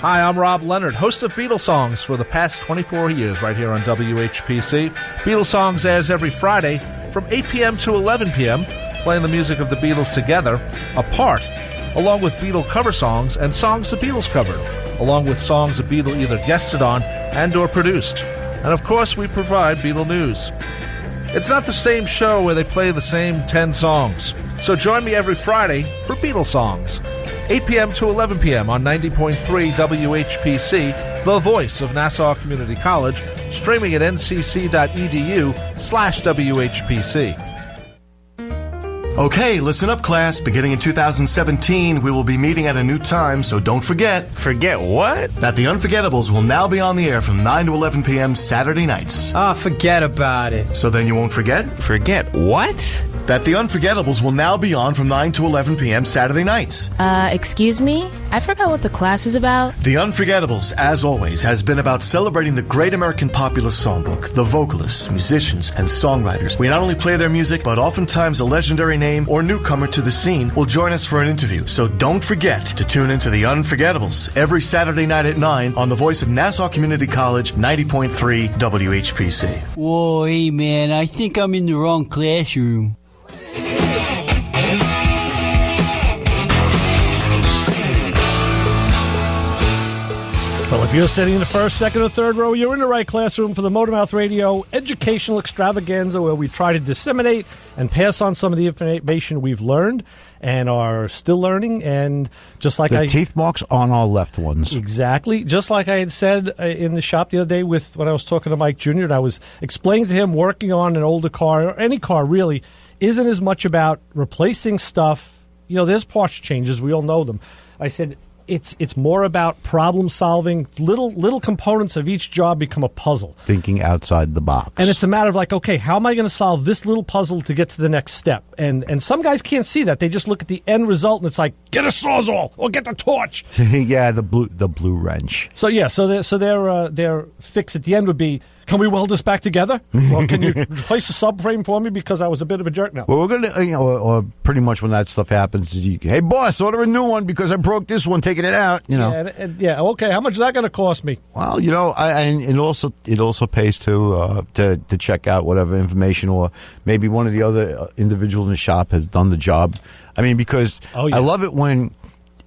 Hi, I'm Rob Leonard, host of Beatles Songs for the past 24 years right here on WHPC. Beatles Songs airs every Friday from 8 p.m. to 11 p.m., playing the music of the Beatles together, apart, along with Beatle cover songs and songs the Beatles covered, along with songs the Beatle either guested on and or produced. And of course, we provide Beatle news. It's not the same show where they play the same 10 songs. So join me every Friday for Beatle Songs, 8 p.m. to 11 p.m. on 90.3 WHPC, the voice of Nassau Community College, streaming at ncc.edu/WHPC. Okay, listen up, class. Beginning in 2017, we will be meeting at a new time, so don't forget. Forget what? That The Unforgettables will now be on the air from 9 to 11 p.m. Saturday nights. Forget about it. So then you won't forget? Forget what? That The Unforgettables will now be on from 9 to 11 p.m. Saturday nights. Excuse me? I forgot what the class is about. The Unforgettables, as always, has been about celebrating the great American popular songbook, the vocalists, musicians, and songwriters. We not only play their music, but oftentimes a legendary name or newcomer to the scene will join us for an interview. So don't forget to tune into The Unforgettables every Saturday night at 9 on the voice of Nassau Community College, 90.3 WHPC. Whoa, hey man, I think I'm in the wrong classroom. Well, if you're sitting in the first, second, or third row, you're in the right classroom for the Motormouth Radio educational extravaganza, where we try to disseminate and pass on some of the information we've learned and are still learning. And just like the teeth marks on our left ones. Exactly. Just like I had said in the shop the other day when I was talking to Mike Jr., and I was explaining to him working on an older car, or any car really, isn't as much about replacing stuff. You know, there's parts changes. We all know them. I said, it's more about problem solving. Little components of each job become a puzzle. Thinking outside the box. And it's a matter of like, okay, how am I going to solve this little puzzle to get to the next step? And some guys can't see that. They just look at the end result and it's like, get a Sawzall or get the torch. Yeah, the blue wrench. So yeah, their fix at the end would be, can we weld this back together? Or can you replace the subframe for me because I was a bit of a jerk now? Well, we're going to, or pretty much when that stuff happens, hey, boss, order a new one because I broke this one, taking it out, you know. Yeah, okay, how much is that going to cost me? Well, you know, and it also pays to check out whatever information, or maybe one of the other individuals in the shop has done the job. I mean, because I love it when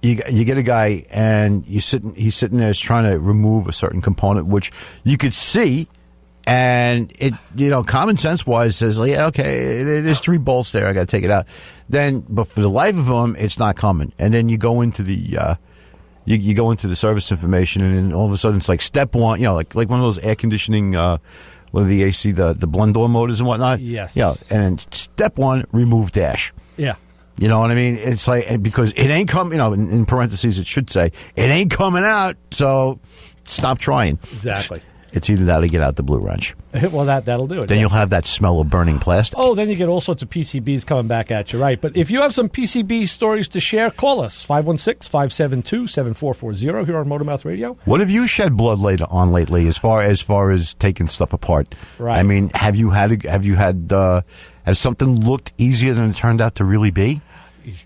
you get a guy and he's sitting there trying to remove a certain component, which you could see. And it, you know, common sense wise says, yeah, okay, there's 3 bolts there. I got to take it out. But for the life of them, it's not coming. And then you go into the, you go into the service information, and then all of a sudden it's like step 1, you know, like one of those air conditioning, one of the AC, the blend door motors and whatnot. Yes. Yeah. And then step 1, remove dash. Yeah. You know what I mean? It's like, because it ain't coming, you know, in parentheses, it should say, it ain't coming out. So stop trying. Exactly. It's either that or get out the blue wrench. Well, that'll do it. Then you'll have that smell of burning plastic. Oh, then you get all sorts of PCBs coming back at you, right? But if you have some PCB stories to share, call us, 516-572-7440 here on Motormouth Radio. What have you shed blood lately as far as taking stuff apart? Right. I mean, has something looked easier than it turned out to really be?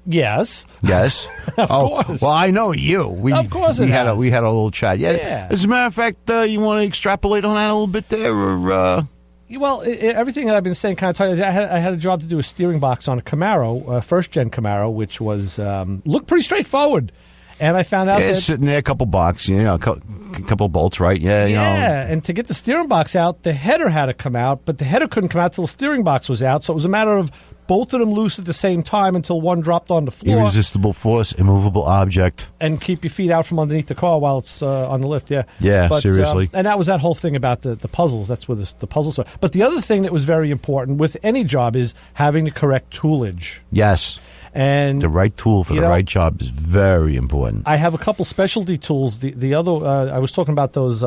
Yes. Yes. Of course. Well, I know you. Of course we had a little chat. Yeah. As a matter of fact, you want to extrapolate on that a little bit there, or? Well, everything that I've been saying kind of tell you. I had a job to do a steering box on a Camaro, first-gen Camaro, which was looked pretty straightforward. And I found out that sitting there, a couple box, you know, a couple bolts, right? Yeah, you know. And to get the steering box out, the header had to come out, but the header couldn't come out till the steering box was out. So it was a matter of both of them loose at the same time until one dropped on the floor. Irresistible force, immovable object. And keep your feet out from underneath the car while it's on the lift, yeah. Yeah, seriously. And that was that whole thing about the puzzles. That's where the puzzles are. But the other thing that was very important with any job is having the correct toolage. Yes. And the right tool for the right job is very important. I have a couple specialty tools. The other, I was talking about those,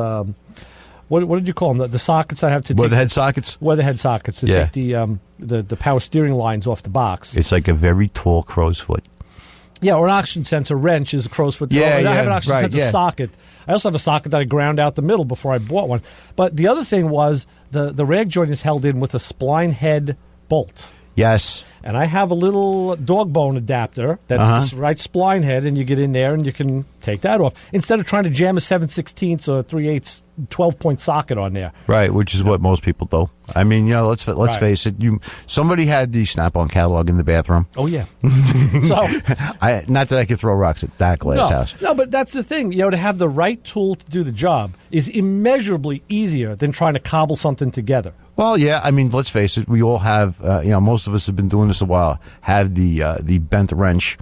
what did you call them? The sockets I have to take. Weatherhead sockets? Weatherhead sockets to take the power steering lines off the box. It's like a very tall crow's foot. Yeah, or an oxygen sensor wrench is a crow's foot. I have an oxygen sensor socket. I also have a socket that I ground out the middle before I bought one. But the other thing was the rag joint is held in with a spline head bolt. Yes. And I have a little dog bone adapter that's this right spline head, and you get in there and you can take that off instead of trying to jam a 7/16 or 3/8 12-point socket on there. Right, which is what most people do. I mean, let's face it. Somebody had the Snap-on catalog in the bathroom. Oh yeah. So, not that I could throw rocks at that glass house. No, but that's the thing. To have the right tool to do the job is immeasurably easier than trying to cobble something together. Well, yeah. I mean, let's face it. We all have. Most of us have been doing this a while. Have the bent wrench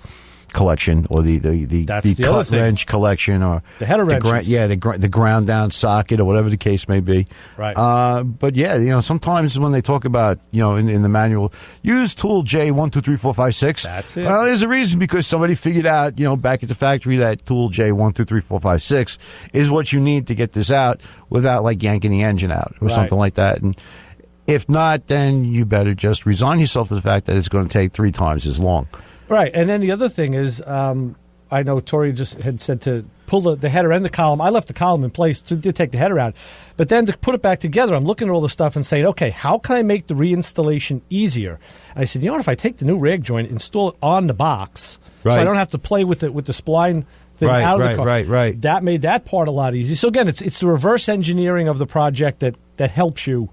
collection or the cut wrench collection or the header wrench. The ground down socket or whatever the case may be. Right. But yeah, sometimes when they talk about in the manual, use tool J 1 2 3 4 5 6. That's it. Well, there's a reason because somebody figured out back at the factory that tool J 1 2 3 4 5 6 is what you need to get this out without like yanking the engine out or something like that. And if not, then you better just resign yourself to the fact that it's going to take 3 times as long. Right, and then the other thing is, I know Tori just had said to pull the header and the column. I left the column in place to take the header out. But then to put it back together, I'm looking at all the stuff and saying, okay, how can I make the reinstallation easier? And I said, what, if I take the new rag joint, install it on the box, so I don't have to play with the spline thing out of the car. Right. That made that part a lot easier. So again, it's the reverse engineering of the project that helps you,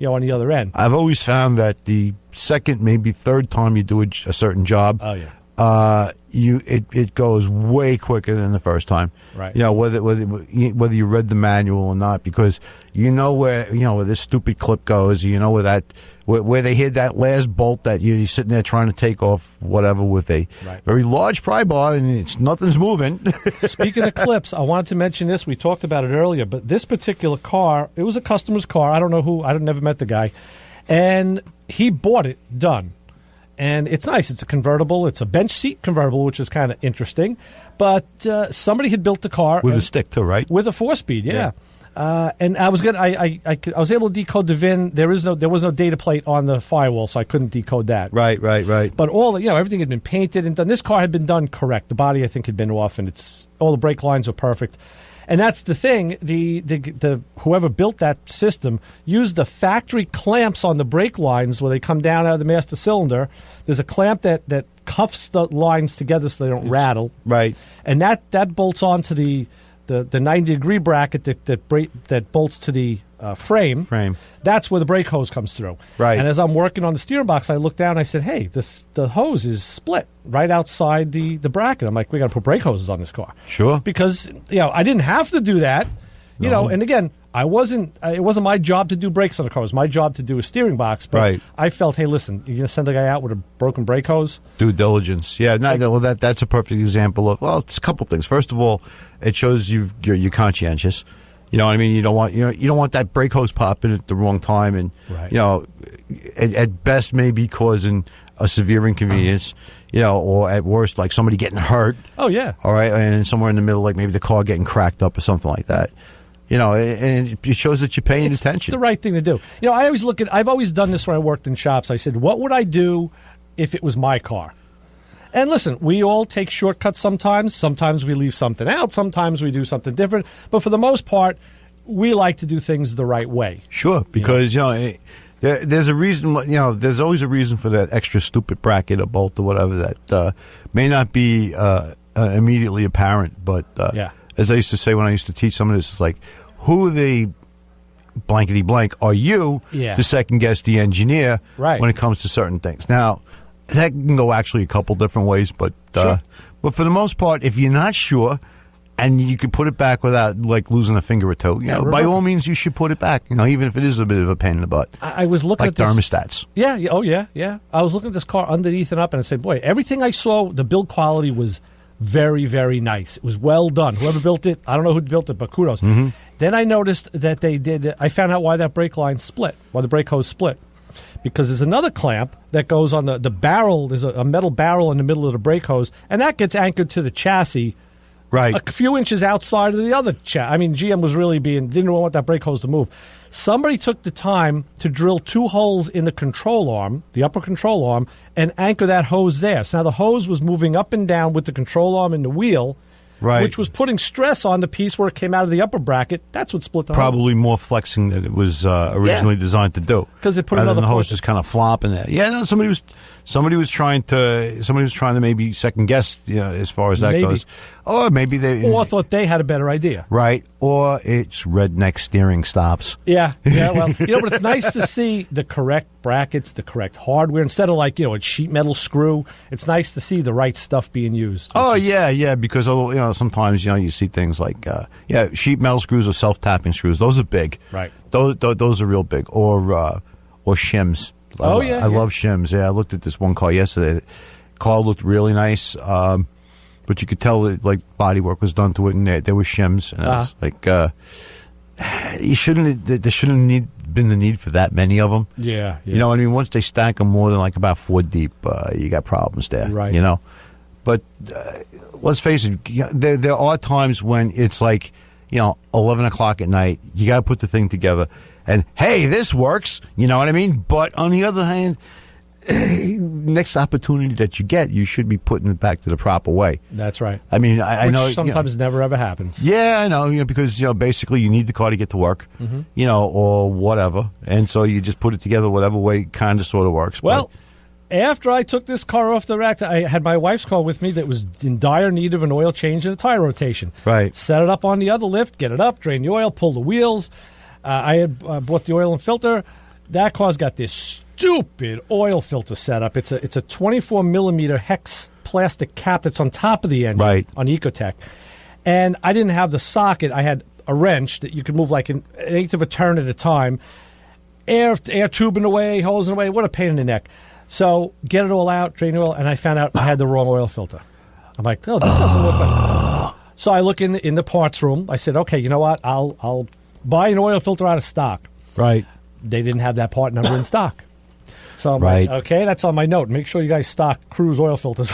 on the other end. I've always found that the second, maybe third time you do a certain job, it goes way quicker than the first time. Right. Whether you read the manual or not, because where this stupid clip goes. Where they hid that last bolt that you're sitting there trying to take off whatever with a very large pry bar and nothing's moving. Speaking of clips, I wanted to mention this. We talked about it earlier, but this particular car, it was a customer's car. I don't know who. I've never met the guy. And he bought it done. And it's nice. It's a convertible. It's a bench seat convertible, which is kind of interesting. But somebody had built the car with a stick too, right? With a 4-speed, yeah. And I was I was able to decode the VIN. There was no data plate on the firewall, so I couldn't decode that. Right. But all everything had been painted and done. This car had been done correct. The body I think had been off, and all the brake lines were perfect. And that's the thing. The whoever built that system used the factory clamps on the brake lines where they come down out of the master cylinder. There's a clamp that cuffs the lines together so they don't rattle. Right. And that bolts onto the 90-degree bracket that bolts to the frame. That's where the brake hose comes through. Right. And as I'm working on the steering box, I look down and I said, hey, the hose is split right outside the bracket. I'm like, we got to put brake hoses on this car. Sure. Because, I didn't have to do that. And again, it wasn't my job to do brakes on the car. It was my job to do a steering box. But I felt, hey, listen, you're going to send a guy out with a broken brake hose? Due diligence. Yeah. That's a perfect example of, it's a couple things. First of all, it shows you're conscientious. You know what I mean? You don't want that brake hose popping at the wrong time, and at best maybe causing a severe inconvenience. Or at worst, like somebody getting hurt. Oh yeah. All right, and somewhere in the middle, like maybe the car getting cracked up or something like that. And it shows that you're paying attention. It's the right thing to do. I always I've always done this when I worked in shops. I said, what would I do if it was my car? And listen, we all take shortcuts sometimes. Sometimes we leave something out. Sometimes we do something different. But for the most part, we like to do things the right way. Sure, because, there's a reason, there's always a reason for that extra stupid bracket or bolt or whatever that may not be immediately apparent. But as I used to say when I used to teach some of this, it's like, who the blankety blank are you to second guess the engineer when it comes to certain things? Now, that can go actually a couple different ways, but but for the most part, if you're not sure and you can put it back without like losing a finger or two, by all means you should put it back. Even if it is a bit of a pain in the butt. I was looking at this, thermostats. Yeah. I was looking at this car underneath and up, and I said, boy, everything I saw, the build quality was very, very nice. It was well done. Whoever built it, I don't know who built it, but kudos. Mm-hmm. Then I noticed that I found out why that brake line split, why the brake hose split. Because there's another clamp that goes on the barrel. There's a metal barrel in the middle of the brake hose, and that gets anchored to the chassis a few inches outside of the other chassis. I mean, GM was really didn't want that brake hose to move. Somebody took the time to drill 2 holes in the control arm, the upper control arm, and anchor that hose there. So now the hose was moving up and down with the control arm and the wheel. which was putting stress on the piece where it came out of the upper bracket. That's what split the hose. Probably more flexing than it was originally designed to do. Because it put rather another than the hose just kind of flopping there. Yeah, no, somebody was trying to maybe second guess, as far as that goes. Or maybe they thought they had a better idea. Right. Or it's redneck steering stops. Yeah. Well, but it's nice to see the correct brackets, the correct hardware, instead of a sheet metal screw. It's nice to see the right stuff being used. Yeah, because sometimes you see things like sheet metal screws or self-tapping screws. Those are big. Right. Those are real big. Or shims. I love shims. Yeah, I looked at this one car yesterday. The car looked really nice. But you could tell that body work was done to it, and there were shims. And it was there shouldn't been the need for that many of them. Yeah. You know what I mean? Once they stack them more than about 4 deep, you got problems there. Right. But let's face it, there are times when it's 11 o'clock at night. You got to put the thing together, and hey, this works. You know what I mean? But on the other hand, next opportunity that you get, you should be putting it back to the proper way. That's right. I mean, I know sometimes never ever happens. Yeah, I know. Because basically, you need the car to get to work. Or whatever, and so you just put it together whatever way, kind of, sort of works. Well. After I took this car off the rack, I had my wife's car with me that was in dire need of an oil change and a tire rotation. Right. Set it up on the other lift, get it up, drain the oil, pull the wheels. I had bought the oil and filter. That car's got this stupid oil filter setup. It's a 24 millimeter hex plastic cap that's on top of the engine on Ecotech. And I didn't have the socket. I had a wrench that you could move an eighth of a turn at a time. Air tubing away, hosing away. What a pain in the neck. So get it all out, drain the oil, and I found out I had the wrong oil filter. I'm like, this doesn't look like. So I look in the parts room. I said, okay, you know what? I'll buy an oil filter out of stock. Right. They didn't have that part number in stock. So I'm like, okay, that's on my note. Make sure you guys stock Cruise oil filters.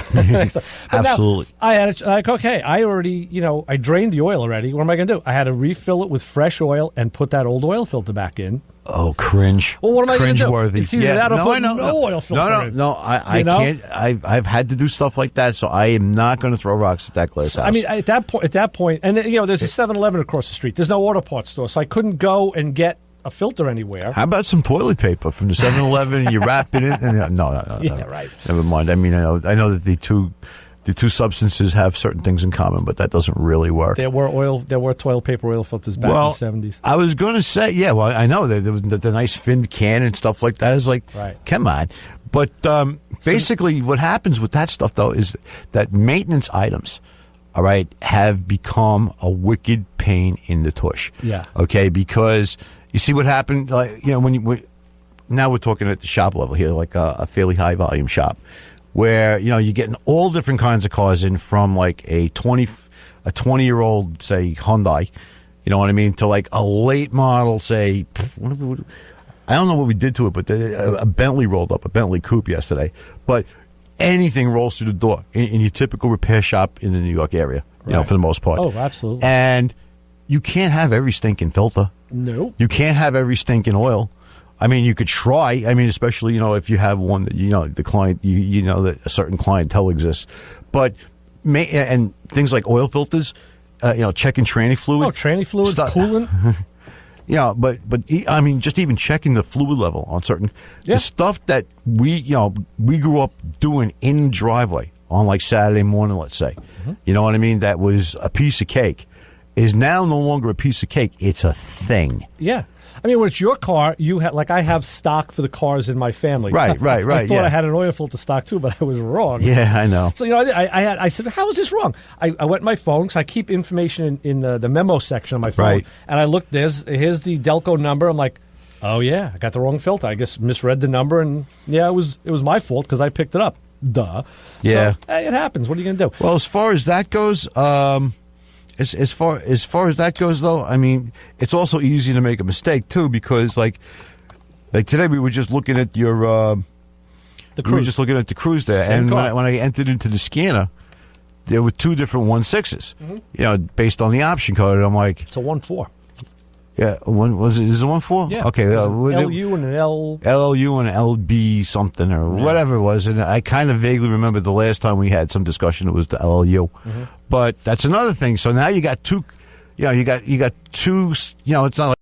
Absolutely. I had I already, I drained the oil already. What am I going to do? I had to refill it with fresh oil and put that old oil filter back in. Oh, cringe! Well, what am I going to do? Cringe-worthy. It's either that or put no oil filter in. No, I can't. I've had to do stuff like that, so I am not going to throw rocks at that glass house. I mean, at that point, and there's a 7-Eleven across the street. There's no auto parts store, so I couldn't go and get a filter anywhere. How about some toilet paper from the 7-Eleven and you wrap it in? And, no. Yeah, right. Never mind. I mean, I know that the two substances have certain things in common, but that doesn't really work. There were toilet paper oil filters back in the 70s. I was going to say, I know there was the nice finned can and stuff like that. It's come on. But basically, what happens with that stuff, though, is that maintenance items, all right, have become a wicked pain in the tush. Yeah. Okay, because you see what happened, now we're talking at the shop level here, a fairly high volume shop, where you're getting all different kinds of cars in, from a 20-year-old, say, Hyundai, you know what I mean, to a late model, say, I don't know what we did to it, but a Bentley rolled up, a Bentley coupe yesterday. But anything rolls through the door in your typical repair shop in the New York area, for the most part. Oh, absolutely. And you can't have every stinking filter. No. You can't have every stinking oil. I mean, you could try. I mean, especially, if you have one that, the client, you know that a certain clientele exists. But, and things like oil filters, checking tranny fluid. Oh, tranny fluid, coolant. Yeah, but I mean, just even checking the fluid level on certain the stuff that we grew up doing in driveway on Saturday morning, let's say. Mm-hmm. You know what I mean? That was a piece of cake. Is now no longer a piece of cake. It's a thing. Yeah. I mean, when it's your car, you have I have stock for the cars in my family. Right. I thought I had an oil filter stock too, but I was wrong. Yeah, I know. So I said, how is this wrong? I went to my phone because I keep information in the memo section of my phone, and I looked. Here's the Delco number. I'm like, oh yeah, I got the wrong filter. I guess misread the number, and it was my fault because I picked it up. Duh. Yeah. So, it happens. What are you going to do? Well, as far as that goes, As far as that goes, though, I mean, it's also easy to make a mistake too, because like today we were just looking at your the Cruise. We were just looking at the Cruise there, Same and car. when I entered into the scanner, there were two different 1.6s, based on the option code. And I'm like, it's a 1.4. Yeah, one was it? Is there 1-4? Yeah. Okay. LU and an L. LLU and LB something or whatever it was, and I kind of vaguely remember the last time we had some discussion. It was the LLU, but that's another thing. So now you got two. You got two. It's not like